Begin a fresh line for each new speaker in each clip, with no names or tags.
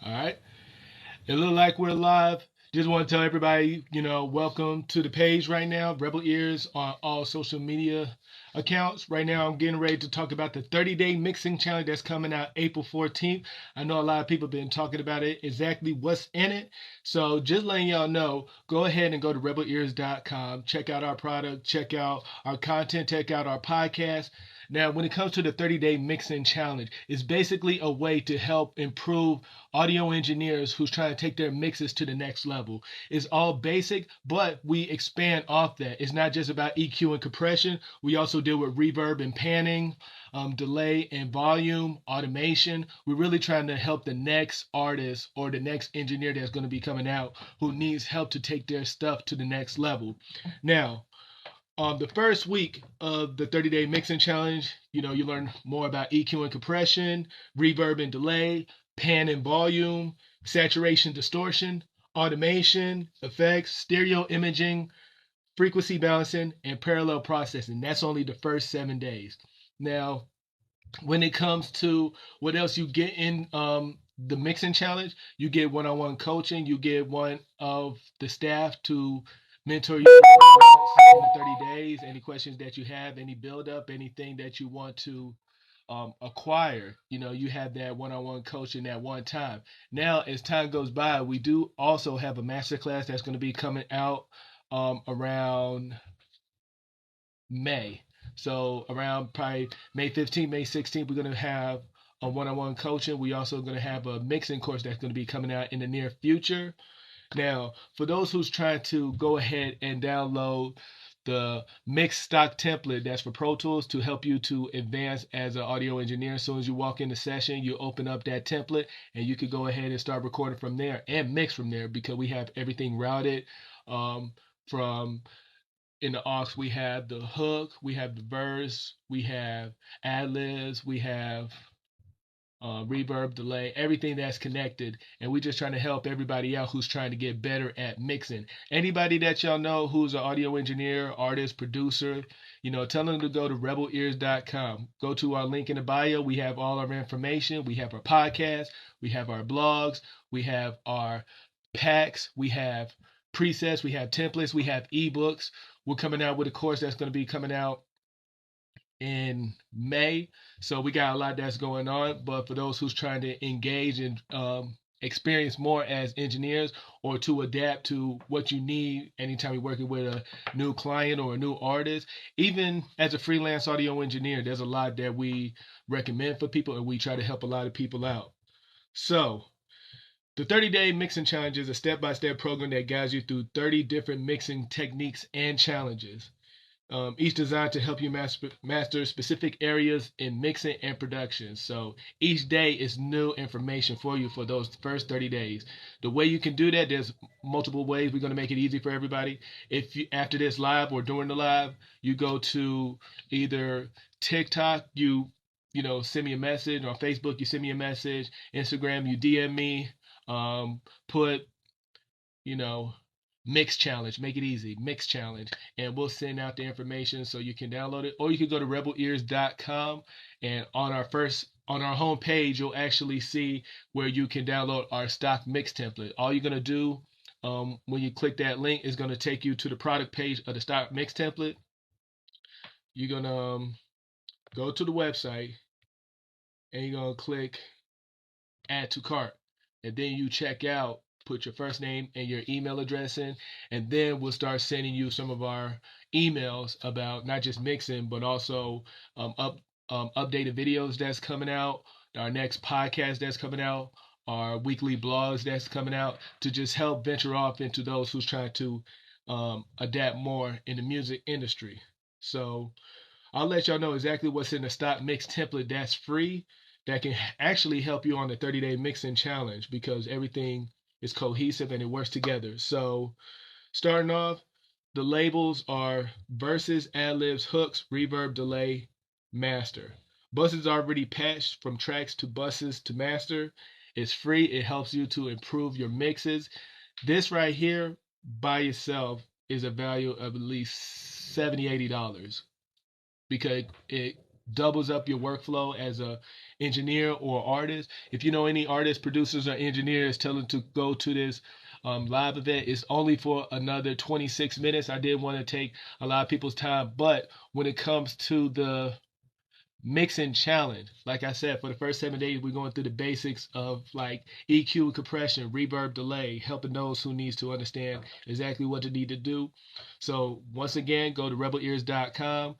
All right. It look like we're live. Just want to tell everybody, welcome to the page right now, Rebel Ears on all social media accounts. Right now, I'm getting ready to talk about the 30-day mixing challenge that's coming out April 14th. I know a lot of people have been talking about it, exactly what's in it. So just letting y'all know, go ahead and go to rebelears.com, check out our product, check out our content, check out our podcast. Now, when it comes to the 30-day mixing challenge, it's basically a way to help improve audio engineers who's trying to take their mixes to the next level. It's all basic, but we expand off that. It's not just about EQ and compression. We also deal with reverb and panning, delay and volume, automation. We're really trying to help the next artist or the next engineer that's going to be coming out who needs help to take their stuff to the next level. Now, the first week of the 30-day mixing challenge, you learn more about EQ and compression, reverb and delay, pan and volume, saturation distortion, automation, effects, stereo imaging, frequency balancing, and parallel processing. That's only the first 7 days. Now, when it comes to what else you get in the mixing challenge, you get one-on-one coaching. You get one of the staff to mentor you in the 30 days. Any questions that you have, any build up, anything that you want to acquire, you have that one-on-one coaching at one time. Now, as time goes by, we do also have a master class that's going to be coming out around May. So around probably May 15th, May 16th, we're going to have a one-on-one coaching. We also going to have a mixing course that's going to be coming out in the near future. Now, for those who's trying to go ahead and download the mix stock template that's for Pro Tools to help you to advance as an audio engineer. As soon as you walk in the session, you open up that template and you could go ahead and start recording from there and mix from there because we have everything routed from in the aux. We have the hook, we have the verse, we have ad libs, we have reverb, delay, everything that's connected. And we're just trying to help everybody out who's trying to get better at mixing. Anybody that y'all know who's an audio engineer, artist, producer, tell them to go to rebelears.com. Go to our link in the bio. We have all our information. We have our podcast. We have our blogs. We have our packs. We have presets. We have templates. We have ebooks. We're coming out with a course that's going to be coming out in May. So we got a lot that's going on. But for those who's trying to engage and experience more as engineers or to adapt to what you need anytime you're working with a new client or a new artist, even as a freelance audio engineer, there's a lot that we recommend for people and we try to help a lot of people out. So the 30-day mixing challenge is a step-by-step program that guides you through 30 different mixing techniques and challenges, each designed to help you master specific areas in mixing and production. So each day is new information for you for those first 30 days. The way you can do that, there's multiple ways. We're going to make it easy for everybody. If you, after this live or during the live, you go to either TikTok, send me a message, on Facebook, you send me a message, Instagram, you DM me, put, you know, mix challenge, make it easy, mix challenge, and we'll send out the information so you can download it. Or you can go to rebelears.com, and on our home page, you'll actually see where you can download our stock mix template. All you're gonna do when you click that link is gonna take you to the product page of the stock mix template. You're gonna go to the website and you're gonna click add to cart, and then you check out, put your first name and your email address in, and then we'll start sending you some of our emails about not just mixing but also updated videos that's coming out, our next podcast that's coming out, our weekly blogs that's coming out, to just help venture off into those who's trying to adapt more in the music industry. So I'll let y'all know exactly what's in the stock mix template that's free, that can actually help you on the 30-day mixing challenge because everything is cohesive and it works together. So starting off, the labels are verses, ad libs, hooks, reverb, delay, master. Buses already patched from tracks to buses to master. It's free. It helps you to improve your mixes. This right here by itself is a value of at least $70, $80 because it doubles up your workflow as a engineer or artist. If you know any artists, producers, or engineers, tell them to go to this live event. It's only for another 26 minutes. I did want to take a lot of people's time, but when it comes to the mixing challenge, like I said, for the first 7 days, we're going through the basics of like EQ, compression, reverb, delay, helping those who needs to understand exactly what they need to do. So once again, go to rebelears.com.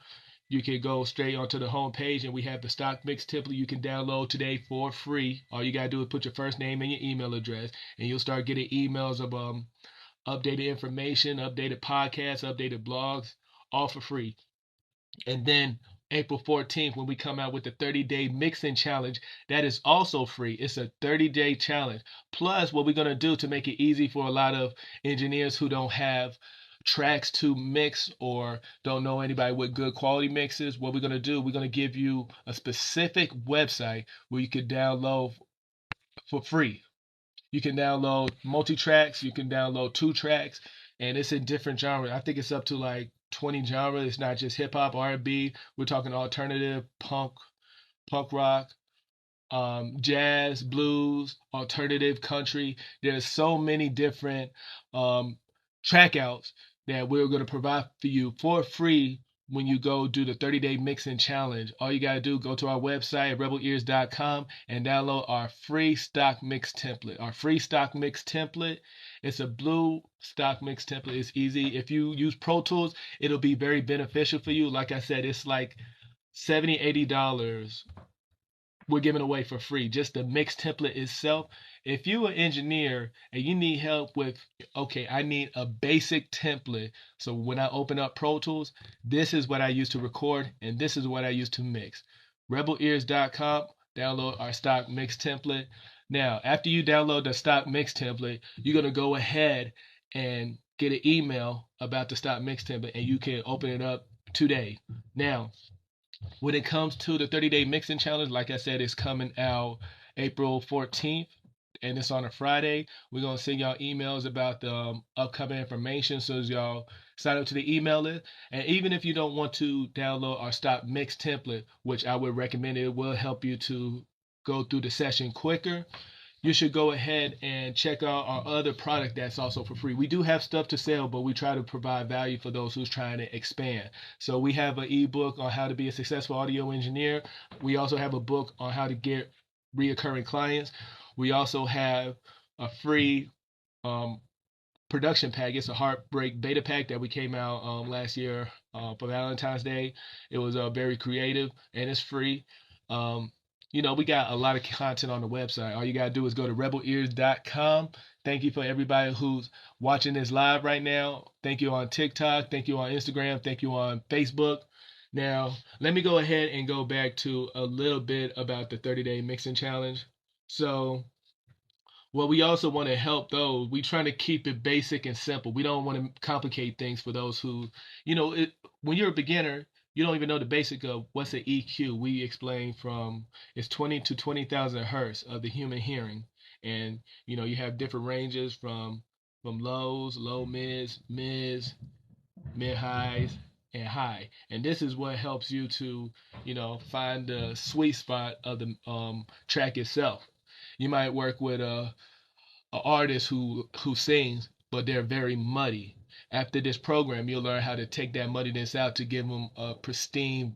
You can go straight onto the home page, and we have the stock mix template you can download today for free. All you gotta do is put your first name and your email address, and you'll start getting emails of updated information, updated podcasts, updated blogs, all for free. And then April 14th, when we come out with the 30-day mixing challenge, that is also free. It's a 30-day challenge. Plus, what we're going to do to make it easy for a lot of engineers who don't have tracks to mix or don't know anybody with good quality mixes, what we're going to do, we're going to give you a specific website where you can download for free. You can download multi-tracks, you can download 2 tracks, and it's in different genres. I think it's up to like 20 genres. It's not just hip hop, R&B. We're talking alternative, punk rock, jazz, blues, alternative, country. There's so many different track outs that we're going to provide for you for free when you go do the 30-day mixing challenge. All you got to do, go to our website, rebelears.com, and download our free stock mix template. Our free stock mix template, it's a blue stock mix template. It's easy. If you use Pro Tools, it'll be very beneficial for you. Like I said, it's like $70, $80 we're giving away for free, just the mix template itself. If you're an engineer and you need help with, okay, I need a basic template, so when I open up Pro Tools, this is what I use to record and this is what I use to mix. rebelears.com, download our stock mix template. Now, after you download the stock mix template, you're going to go ahead and get an email about the stock mix template, and you can open it up today. Now, when it comes to the 30-day mixing challenge, like I said, it's coming out April 14th, and it's on a Friday. We're going to send y'all emails about the upcoming information, so as y'all sign up to the email list. And even if you don't want to download our stock mix template, which I would recommend, it will help you to go through the session quicker, you should go ahead and check out our other product that's also for free. We do have stuff to sell, but we try to provide value for those who's trying to expand. So we have an ebook on how to be a successful audio engineer. We also have a book on how to get reoccurring clients. We also have a free production pack. It's a Heartbreak beta pack that we came out last year for Valentine's Day. It was very creative and it's free. We got a lot of content on the website. All you got to do is go to rebelears.com. Thank you for everybody who's watching this live right now. Thank you on TikTok. Thank you on Instagram. Thank you on Facebook. Now, let me go ahead and go back to a little bit about the 30-day mixing challenge. So, well, we also want to help those. We trying to keep it basic and simple. We don't want to complicate things for those who, when you're a beginner, you don't even know the basic of what's an EQ. We explain from it's 20 to 20,000 hertz of the human hearing, and you have different ranges from lows, low mids, mid highs, and high. And this is what helps you to find the sweet spot of the track itself. You might work with a artist who sings, but they're very muddy. After this program, you'll learn how to take that muddiness out to give them a pristine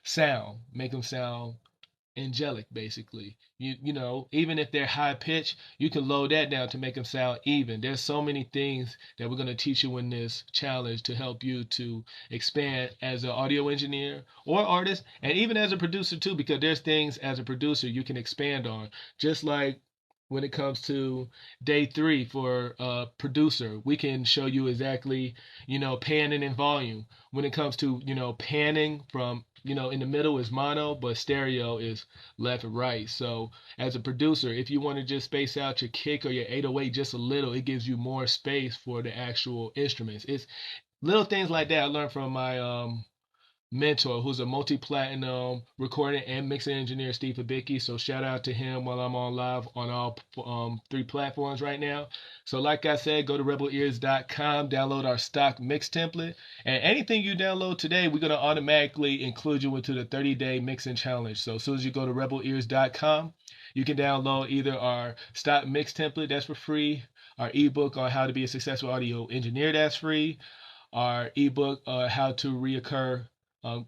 sound, make them sound angelic, basically. Even if they're high pitched, you can low that down to make them sound even. There's so many things that we're going to teach you in this challenge to help you to expand as an audio engineer or artist, and even as a producer too, because there's things as a producer you can expand on. Just like when it comes to day 3 for a producer, we can show you exactly, panning and volume. When it comes to, panning from, in the middle is mono, but stereo is left and right. So as a producer, if you want to just space out your kick or your 808 just a little, it gives you more space for the actual instruments. It's little things like that I learned from my mentor who's a multi-platinum recording and mixing engineer, Steve Hibicki. So shout out to him while I'm on live on all 3 platforms right now. So like I said, go to rebelears.com, download our stock mix template, and anything you download today, we're going to automatically include you into the 30-day mixing challenge. So as soon as you go to rebelears.com, you can download either our stock mix template, that's for free, our ebook on how to be a successful audio engineer, that's free, our ebook how to um,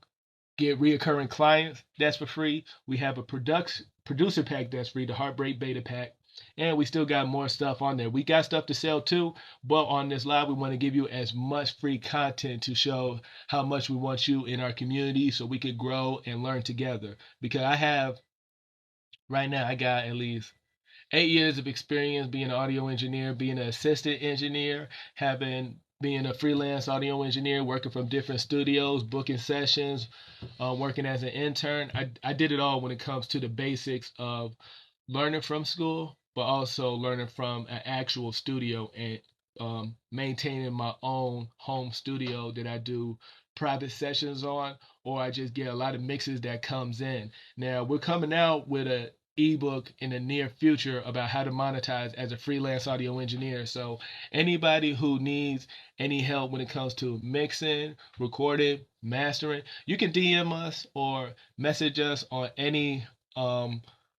get reoccurring clients, that's for free. We have a producer pack that's free, the Heartbreak Beta pack. And we still got more stuff on there. We got stuff to sell too, but on this live, we want to give you as much free content to show how much we want you in our community so we could grow and learn together. Because right now, I got at least 8 years of experience being an audio engineer, being an assistant engineer, being a freelance audio engineer, working from different studios, booking sessions, working as an intern. I did it all when it comes to the basics of learning from school, but also learning from an actual studio and maintaining my own home studio that I do private sessions on, or I just get a lot of mixes that comes in. Now we're coming out with a ebook in the near future about how to monetize as a freelance audio engineer. So anybody who needs any help when it comes to mixing, recording, mastering, you can DM us or message us on any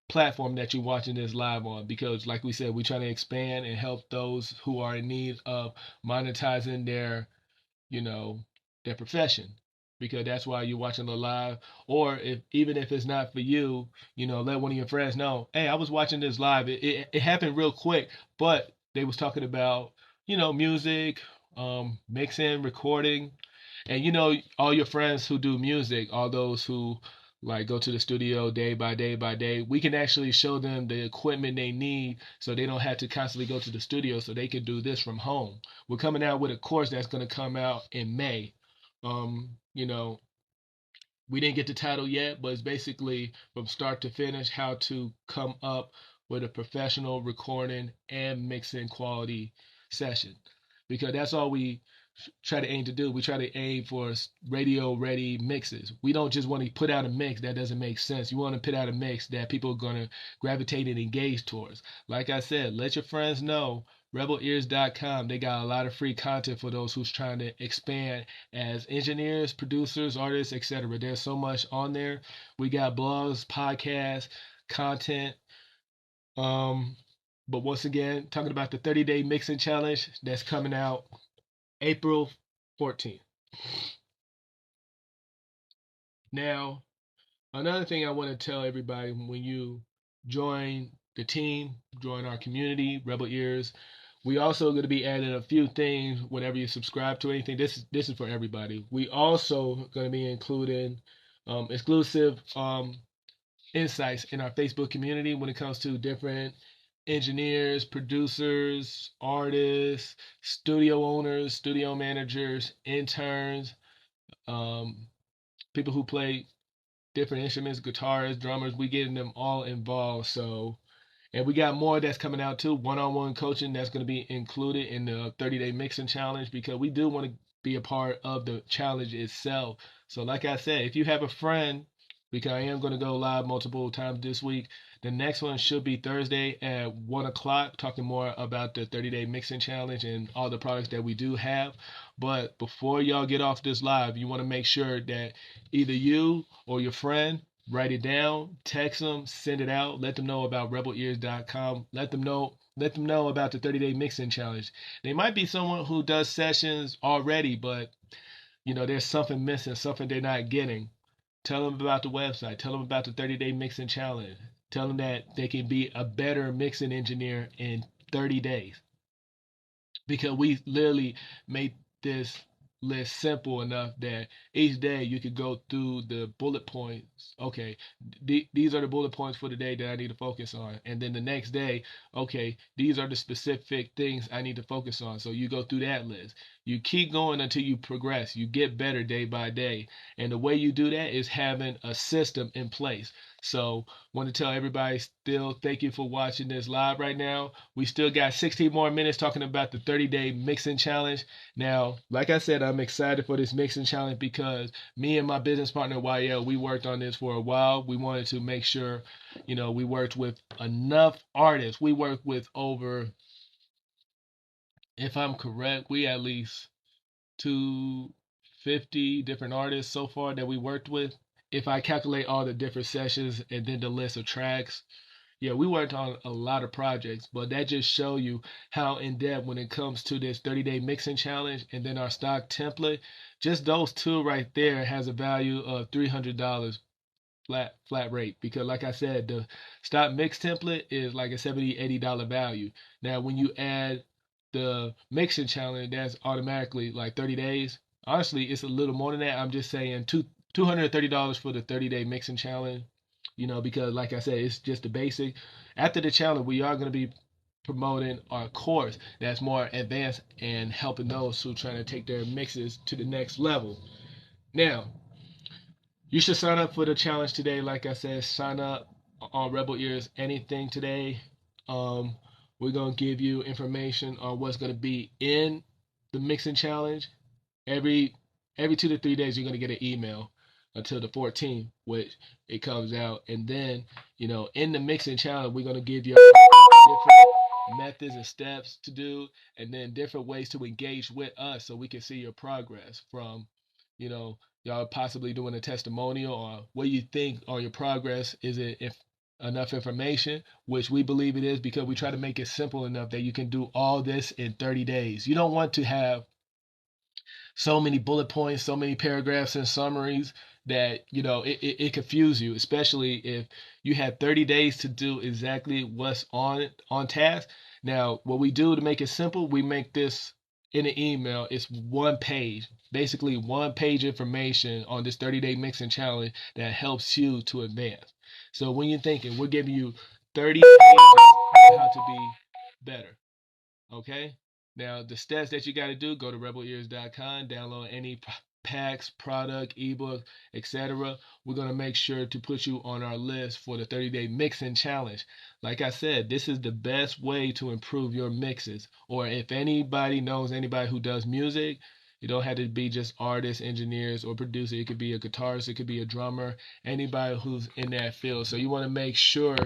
platform that you're watching this live on, because like we said, we're trying to expand and help those who are in need of monetizing you know, their profession, because that's why you're watching the live. Or if even if it's not for you, let one of your friends know, hey, I was watching this live. It happened real quick, but they was talking about, music, mixing, recording, and all your friends who do music, all those who like go to the studio day by day by day, we can actually show them the equipment they need so they don't have to constantly go to the studio, so they can do this from home. We're coming out with a course that's going to come out in May. um you know we didn't get the title yet, but it's basically from start to finish how to come up with a professional recording and mixing quality session, because that's all we try to aim to do. We try to aim for radio ready mixes. We don't just want to put out a mix that doesn't make sense. You want to put out a mix that people are going to gravitate and engage towards. Like I said, let your friends know. Rebelears.com, they got a lot of free content for those who's trying to expand as engineers, producers, artists, etc. There's so much on there. We got blogs, podcasts, content. Um, but once again, talking about the 30-day mixing challenge that's coming out April 14th. Now, another thing I want to tell everybody, when you join the team, join our community, Rebel Ears, we also going to be adding a few things whenever you subscribe to anything. This is for everybody. We also going to be including exclusive insights in our Facebook community when it comes to different engineers, producers, artists, studio owners, studio managers, interns, um, people who play different instruments, guitarists, drummers. We getting them all involved. So, and we got more that's coming out too. One-on-one coaching that's going to be included in the 30-day mixing challenge, because we do want to be a part of the challenge itself. So, like I said, if you have a friend, because I am going to go live multiple times this week. The next one should be Thursday at 1 o'clock, talking more about the 30-day mixing challenge and all the products that we do have. But before y'all get off this live, you want to make sure that either you or your friend write it down, text them, send it out, let them know about rebelears.com, let them know about the 30-day mixing challenge. They might be someone who does sessions already, but there's something missing, something they're not getting. Tell them about the website. Tell them about the 30-day mixing challenge. Tell them that they can be a better mixing engineer in 30 days. Because we literally made this list simple enough that each day you could go through the bullet points. Okay, these are the bullet points for the day that I need to focus on. And then the next day, okay, these are the specific things I need to focus on. So you go through that list. You keep going until you progress. You get better day by day. And the way you do that is having a system in place. So want to tell everybody still thank you for watching this live right now. We still got 16 more minutes talking about the 30-day mixing challenge. Now, like I said, I'm excited for this mixing challenge because me and my business partner YL, we worked on this for a while. We wanted to make sure, we worked with enough artists. We worked with over, if I'm correct, we at least 250 different artists so far that we worked with. If I calculate all the different sessions and then the list of tracks, yeah, we worked on a lot of projects, but that just show you how in depth when it comes to this 30-day mixing challenge and then our stock template. Just those two right there has a value of $300 flat rate because like I said, the stock mix template is like a $70-$80 value. Now when you add the mixing challenge, that's automatically like 30 days. Honestly, it's a little more than that. I'm just saying $230 for the 30-day mixing challenge. Because like I said, it's just the basic. After the challenge, we are going to be promoting our course that's more advanced and helping those who are trying to take their mixes to the next level. Now, you should sign up for the challenge today. Like I said, sign up on Rebel Ears Anything today. Um, we're gonna give you information on what's gonna be in the mixing challenge. Every every 2 to 3 days, you're gonna get an email until the 14th, which it comes out, and then in the mixing challenge, we're gonna give you different methods and steps to do, and then different ways to engage with us so we can see your progress from you know y'all possibly doing a testimonial or what you think on your progress. Is it if enough information, which we believe it is because we try to make it simple enough that you can do all this in 30 days. You don't want to have so many bullet points, so many paragraphs and summaries that it confuses you, especially if you have 30 days to do exactly what's on task. Now, what we do to make it simple, we make this in an email. It's one page, basically one page information on this 30-day mixing challenge that helps you to advance. So when you're thinking, we're giving you 30 pages on how to be better. Okay. Now the steps that you got to do: go to rebelears.com, download any packs, product, ebook, etc. We're gonna make sure to put you on our list for the 30-day mixing challenge. Like I said, this is the best way to improve your mixes. Or if anybody knows anybody who does music, you don't have to be just artists, engineers, or producer. It could be a guitarist, it could be a drummer, anybody who's in that field. So you want to make sure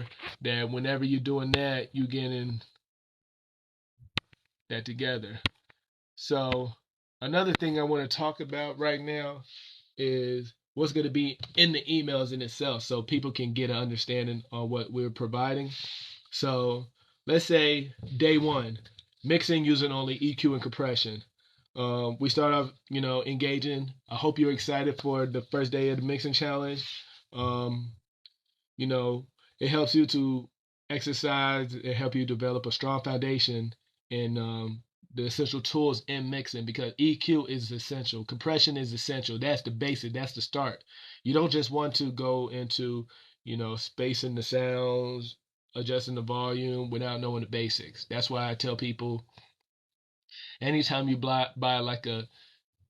that whenever you're doing that, you get in that together. So another thing I want to talk about right now is what's going to be in the emails in itself so people can get an understanding on what we're providing. So let's say day one, mixing using only EQ and compression. We start off, engaging. I hope you're excited for the first day of the mixing challenge. Um, you know, it helps you to exercise. It help you develop a strong foundation in the essential tools in mixing because EQ is essential. Compression is essential. That's the basic. That's the start. You don't just want to go into, spacing the sounds, adjusting the volume without knowing the basics. That's why I tell people anytime you buy like a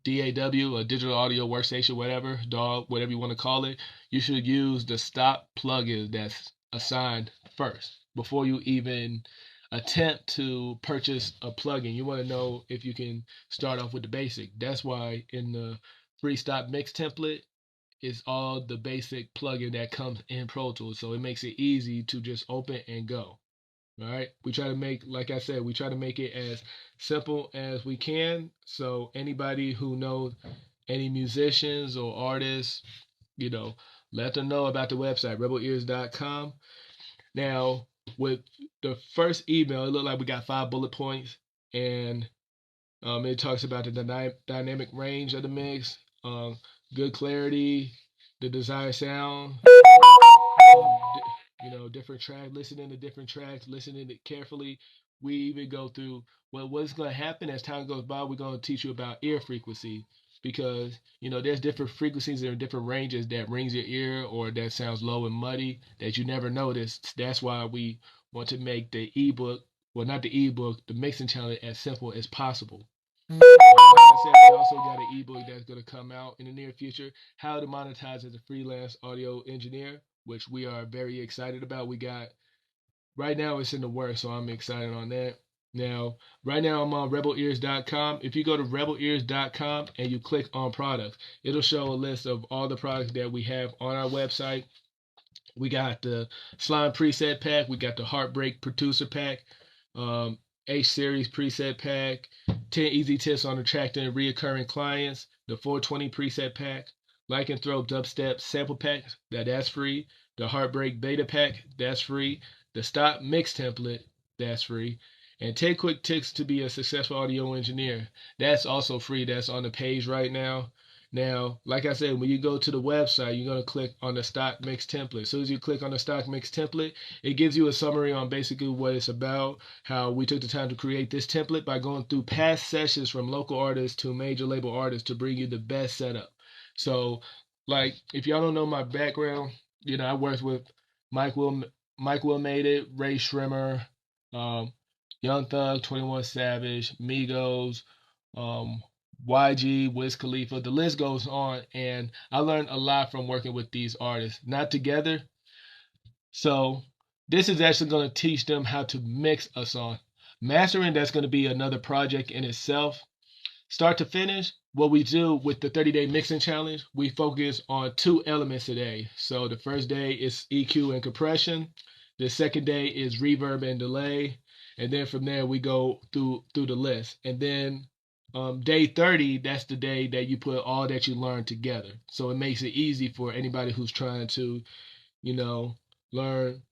DAW, a digital audio workstation, whatever, DAW, whatever you want to call it, you should use the stop plugin that's assigned first before you even attempt to purchase a plugin. You want to know if you can start off with the basic. That's why in the free stop mix template, it's all the basic plugin that comes in Pro Tools. So it makes it easy to just open and go. All right. We try to make, like I said, we try to make it as simple as we can. So anybody who knows any musicians or artists, let them know about the website, rebelears.com. Now, with the first email, it looked like we got 5 bullet points, and it talks about the dynamic range of the mix, good clarity, the desired sound, different tracks, listening to different tracks, listening to it carefully. We even go through, well, what's going to happen as time goes by. We're going to teach you about ear frequency because there's different frequencies and different ranges that rings your ear or that sounds low and muddy that you never noticed. That's why we want to make the ebook, well, not the ebook, the mixing challenge as simple as possible. Like I said, we also got an ebook that's going to come out in the near future, how to monetize as a freelance audio engineer. which we are very excited about. We got right now it's in the works, so I'm excited on that. Now, right now I'm on rebelears.com. If you go to rebelears.com and you click on products, it'll show a list of all the products that we have on our website. We got the Slime Preset Pack, we got the Heartbreak Producer Pack, H Series Preset Pack, 10 Easy Tips on Attracting Reoccurring Clients, the 420 Preset Pack, Lycanthrope Dubstep Sample Pack, that's free, the Heartbreak Beta Pack, that's free, the Stock Mix Template, that's free, and 10 Quick Tips to be a Successful Audio Engineer, that's also free, that's on the page right now. Now, like I said, when you go to the website, you're going to click on the Stock Mix Template. As soon as you click on the Stock Mix Template, it gives you a summary on basically what it's about, how we took the time to create this template by going through past sessions from local artists to major label artists to bring you the best setup. So, like, if y'all don't know my background, I worked with Mike Will Made It, Ray Shrimmer, Young Thug, 21 Savage, Migos, YG, Wiz Khalifa, the list goes on, and I learned a lot from working with these artists, not together. So this is actually going to teach them how to mix a song. Mastering, that's going to be another project in itself. Start to finish, what we do with the 30-day mixing challenge, we focus on 2 elements a day. So the first day is EQ and compression. The second day is reverb and delay. And then from there we go through the list. And then day 30, that's the day that you put all that you learned together. So it makes it easy for anybody who's trying to, learn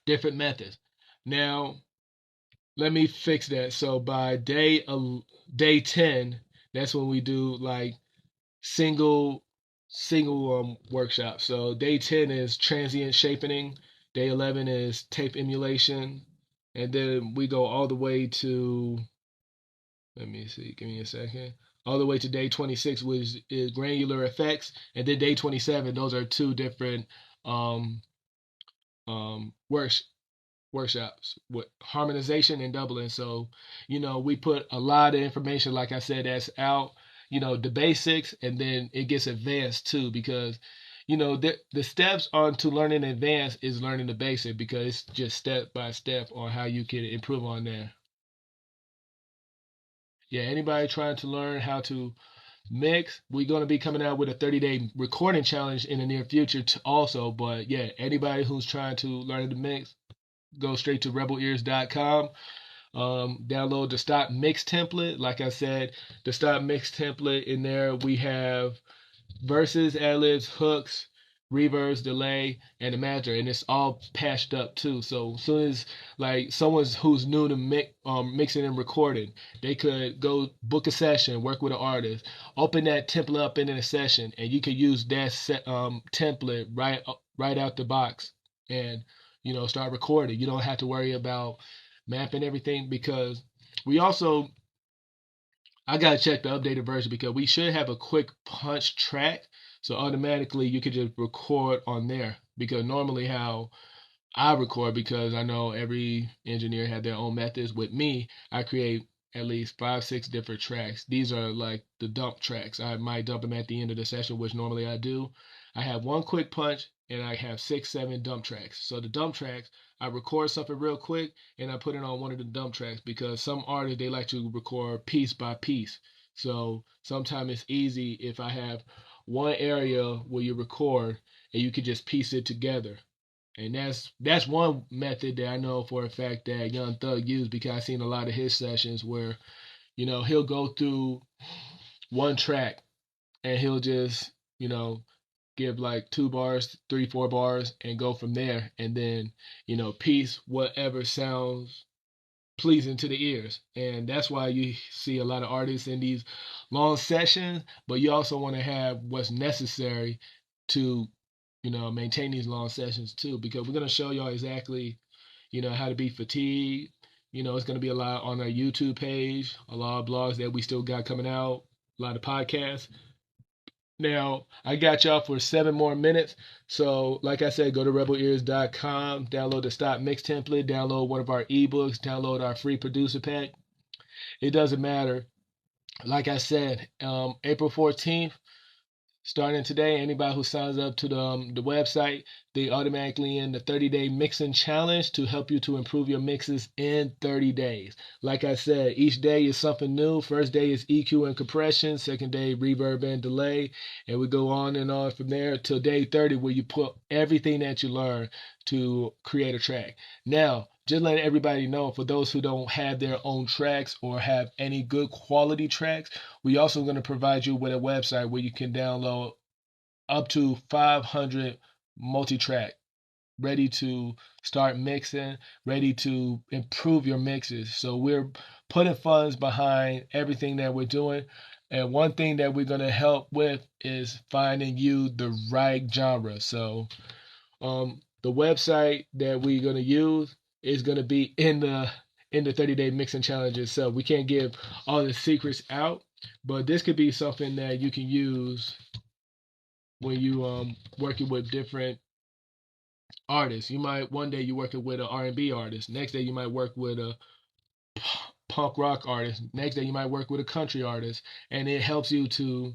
different methods. Now, let me fix that. So by day 10, that's when we do like single workshops. So day 10 is transient shaping, day 11 is tape emulation, and then we go all the way to, let me see, give me a second, all the way to day 26, which is granular effects, and then day 27. Those are 2 different um workshops with harmonization and doubling. So, we put a lot of information, like I said, that's out, the basics, and then it gets advanced too, because, the steps on to learning advanced is learning the basic, because it's just step by step on how you can improve on there. Yeah, anybody trying to learn how to mix, we're going to be coming out with a 30-day recording challenge in the near future also. But yeah, anybody who's trying to learn to mix, go straight to rebelears.com. Download the Stock Mix template. Like I said, the Stock Mix template, in there we have verses, ad-libs, hooks, reverbs, delay, and the master, and it's all patched up too. So as soon as like someone who's new to mixing and recording, they could go book a session, work with an artist, open that template up in a session, and you could use that template right out the box, and start recording. You don't have to worry about mapping everything, because we also, I gotta check the updated version, because we should have a quick punch track, so automatically you could just record on there. Because normally how I record, because I know every engineer had their own methods. With me, I create at least 5, 6 different tracks. These are like the dump tracks. I might dump them at the end of the session, which normally I do. I have one quick punch, and I have 6, 7 dump tracks. So the dump tracks, I record something real quick and I put it on one of the dump tracks, because some artists, they like to record piece by piece. So sometimes it's easy if I have one area where you record and you can just piece it together. And that's one method that I know for a fact that Young Thug used, because I've seen a lot of his sessions where, he'll go through one track and he'll just, give like 2 bars, 3, 4 bars, and go from there. And then, piece whatever sounds pleasing to the ears. And that's why you see a lot of artists in these long sessions, but you also want to have what's necessary to, maintain these long sessions too, because we're going to show y'all exactly, how to be fatigued. It's going to be a lot on our YouTube page, a lot of blogs that we still got coming out, a lot of podcasts. Now, I got y'all for 7 more minutes. So, like I said, go to rebelears.com, download the Stock Mix template, download one of our ebooks, download our free producer pack. It doesn't matter. Like I said, April 14th, starting today, anybody who signs up to the website, they automatically in the 30-day mixing challenge to help you to improve your mixes in 30 days. Like I said, each day is something new. First day is EQ and compression. Second day, reverb and delay. And we go on and on from there till day 30, where you put everything that you learn to create a track. Now, just letting everybody know, for those who don't have their own tracks or have any good quality tracks, we also going to provide you with a website where you can download up to 500 multi-track, ready to start mixing, ready to improve your mixes. So we're putting funds behind everything that we're doing. And one thing that we're going to help with is finding you the right genre. So the website that we're going to use is going to be in the 30-day mixing challenge itself. We can't give all the secrets out, but this could be something that you can use when you working with different artists. You might one day you're working with an R&B artist. Next day you might work with a punk rock artist. Next day you might work with a country artist, and it helps you to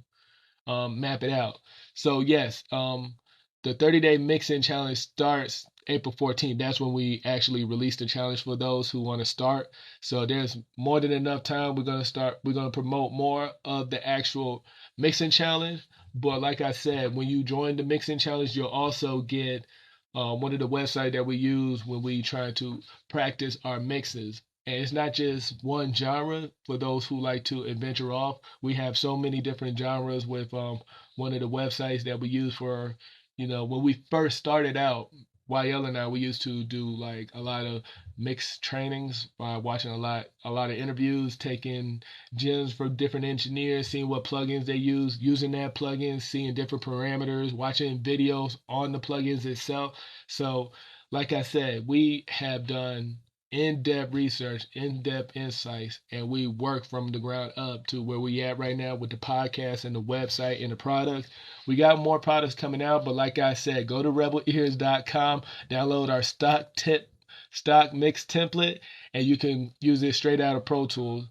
map it out. So yes, the 30-day mix-in challenge starts April 14th. That's when we actually release the challenge for those who want to start. So there's more than enough time. We're gonna promote more of the actual mixing challenge. But like I said, when you join the mixing challenge, you'll also get one of the websites that we use when we try to practice our mixes. And it's not just one genre for those who like to adventure off. We have so many different genres with one of the websites that we use for, when we first started out, YL and I, we used to do like a lot of mixed trainings by watching a lot of interviews, taking gems from different engineers, seeing what plugins they use, using that plugins, seeing different parameters, watching videos on the plugins itself. So, like I said, we have done in-depth research, in-depth insights, and we work from the ground up to where we at right now with the podcast and the website and the products. We got more products coming out, but like I said, go to rebelears.com, download our stock mix template, and you can use it straight out of Pro Tools,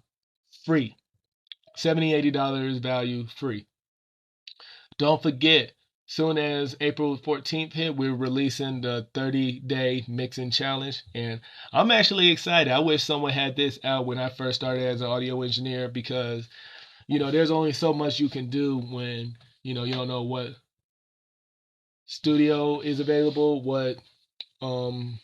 free. $70-$80 value, free. Don't forget, soon as April 14th hit, we're releasing the 30-day mixing challenge, and I'm actually excited. I wish someone had this out when I first started as an audio engineer, because there's only so much you can do when you don't know what studio is available, what um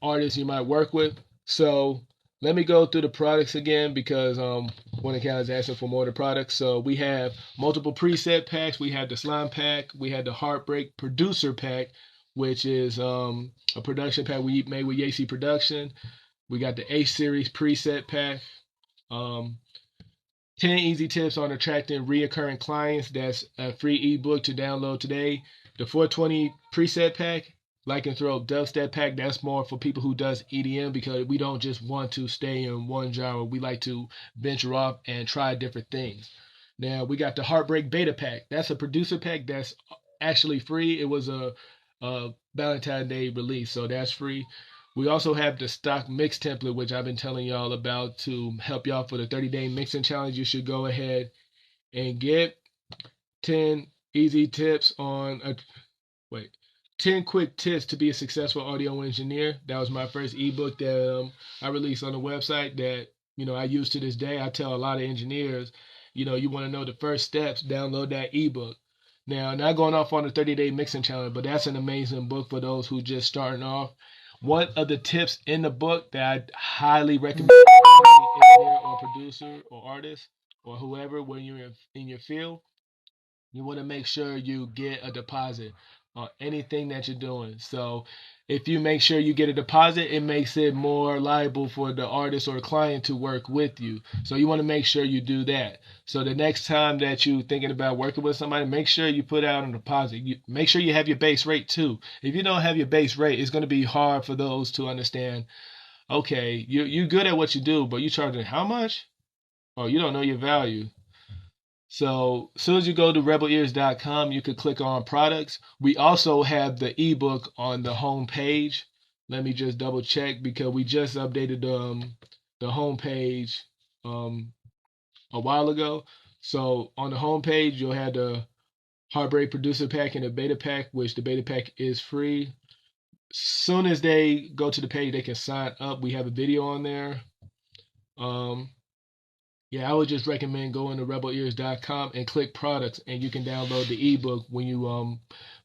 artists you might work with. So let me go through the products again, because one account is asking for more of the products. So we have multiple preset packs. We have the slime pack. We had the Heartbreak producer pack, which is a production pack we made with Yacy Production. We got the H series preset pack. 10 easy tips on attracting reoccurring clients. That's a free ebook to download today. The 420 preset pack, Lycanthrope dubstep pack, that's more for people who does EDM, because we don't just want to stay in one genre. We like to venture off and try different things. Now we got the Heartbreak beta pack. That's a producer pack that's actually free. It was a Valentine's Day release, so that's free. We also have the stock mix template, which I've been telling y'all about to help y'all for the 30-day mixing challenge. You should go ahead and get 10 easy tips on 10 quick tips to be a successful audio engineer. That was my first ebook that I released on the website that I use to this day. I tell a lot of engineers, you want to know the first steps, download that ebook. Now, not going off on the 30-day mixing challenge, but that's an amazing book for those who just starting off. One of the tips in the book that I highly recommend to any engineer or producer or artist or whoever, when you're in your field, you want to make sure you get a deposit on anything that you're doing. So if you make sure you get a deposit, it makes it more liable for the artist or client to work with you. So you want to make sure you do that. So the next time that you're thinking about working with somebody, make sure you put out a deposit. Make sure you have your base rate too. If you don't have your base rate, it's going to be hard for those to understand, okay, you're good at what you do, but you charging how much? Oh, you don't know your value. So as soon as you go to rebelears.com, you could click on products. We also have the ebook on the home page. Let me just double check, because we just updated the home page a while ago. So on the home page, you'll have the Heartbreak Producer Pack and the Beta Pack, which the Beta Pack is free. Soon as they go to the page, they can sign up. We have a video on there. Yeah, I would just recommend going to rebelears.com and click products, and you can download the ebook when you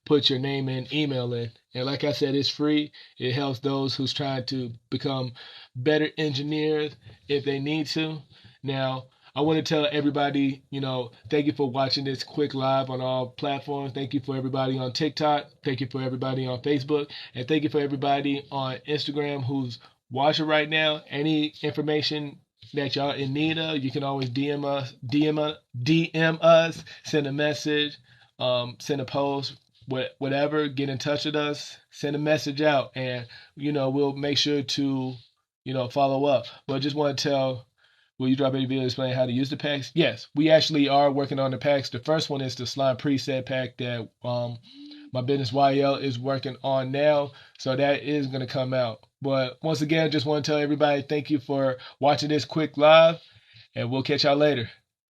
put your name and email in. And like I said, it's free. It helps those who's trying to become better engineers if they need to. Now, I want to tell everybody, thank you for watching this quick live on all platforms. Thank you for everybody on TikTok. Thank you for everybody on Facebook. And thank you for everybody on Instagram who's watching right now. Any information that y'all in need of, you can always DM us, send a message, send a post, whatever. Get in touch with us, send a message out, and we'll make sure to follow up. But I just want to tell. Will you drop any video explaining how to use the packs? Yes, we actually are working on the packs. The first one is the slime preset pack that my business YL is working on now. So that is going to come out. But once again, just want to tell everybody thank you for watching this quick live, and we'll catch y'all later.